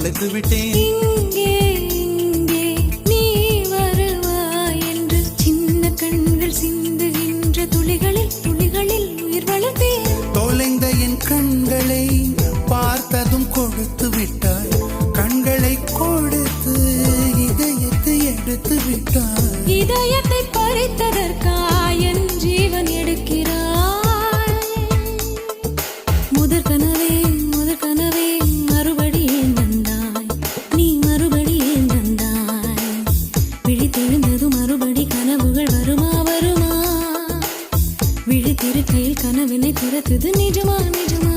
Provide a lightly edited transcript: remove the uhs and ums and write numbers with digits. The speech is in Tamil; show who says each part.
Speaker 1: தொலைத்து விட்டேன்.
Speaker 2: இங்கே இங்கே நீ வருவாய் என்று சின்ன கண்கள் சிந்துகின்ற துளிகளில் துளிகளில் உயிர் வளர்த்தேன்.
Speaker 1: தொலைந்த என் கண்களை பார்த்ததும் கொடுத்து விட்டாய். கண்களை கொடுத்து இதயத்தை எடுத்து விட்டாய்.
Speaker 2: இதயத்தை பறித்ததற்காய் என் ஜீவன் எடுக்கிறாய். முதற் கனவே மறுபடியும் வந்தாய். நீ மறுபடியும் வந்தாய். விழித்தெழுந்தது மறுபடி கனவுகள் வருமா வருமா? விழித்திருக்கையில் கனவினை துரத்துது நிஜமா நிஜமா?